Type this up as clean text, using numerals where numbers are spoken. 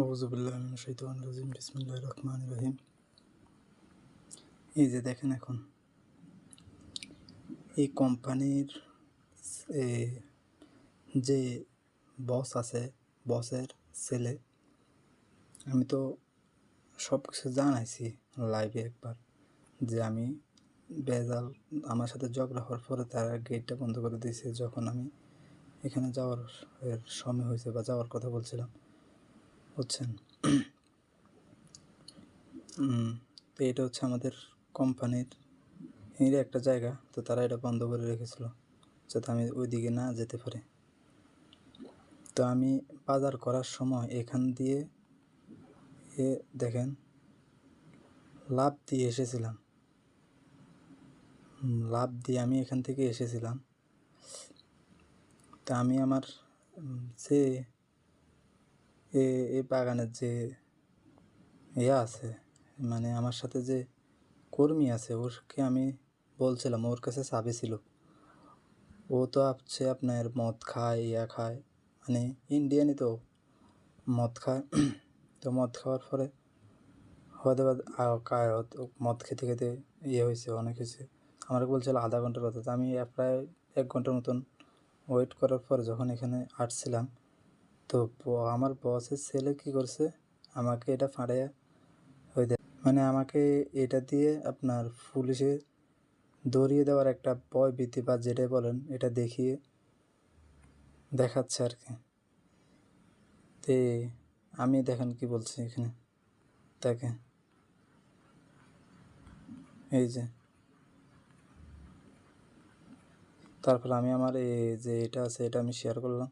আউযুবিল্লাহি মিনাশ শাইতানির রাজিম বিসমিল্লাহির রহমানির রহিম। এই যে দেখেন এখন এই কোম্পানির এ যে বস আছে, বসের ছেলে, আমি তো সব কিছু জানাইছি লাইভে একবার যে আমি ভেজাল, আমার সাথে ঝগড়া হওয়ার পরে তারা গেটটা বন্ধ করে দিয়েছে যখন আমি এখানে যাওয়ার সময় হয়েছে বা যাওয়ার কথা বলছিলাম, বুঝছেন? তো এটা হচ্ছে আমাদের কোম্পানির এর একটা জায়গা, তো তারা এটা বন্ধ করে রেখেছিল যাতে আমি ওইদিকে না যেতে পারি। তো আমি বাজার করার সময় এখান দিয়ে দেখেন লাফ দিয়ে এসেছিলাম, লাফ দিয়ে আমি এখান থেকে এসেছিলাম। তা আমি আমার যে এই বাগানের যে আছে, মানে আমার সাথে যে কর্মী আছে, ওকে আমি বলছিলাম, ওর কাছে চাবি ছিল। ও তো আপনার মদ খায়, খায়, মানে ইন্ডিয়ানই তো মদ খায়। তো মদ খাওয়ার পরে হয়তো মদ খেতে খেতে হয়েছে, অনেক হয়েছে। আমাকে বলছিল আধা ঘন্টার কথা, তো আমি প্রায় 1 ঘন্টার মতন ওয়েট করার পর যখন এখানে আসছিলাম, তো আমার বসের ছেলে কী করছে, আমাকে এটা ফাঁড়াইয়া মানে আমাকে এটা দিয়ে আপনার পুলিশে ধরিয়ে দেওয়ার একটা ভয় ভীতি বা যেটাই বলেন, এটা দেখাচ্ছে আর কি। তে আমি দেখেন কি বলছি এখানে, তাকে এই যে তারপর আমি আমার যে এটা আছে এটা আমি শেয়ার করলাম।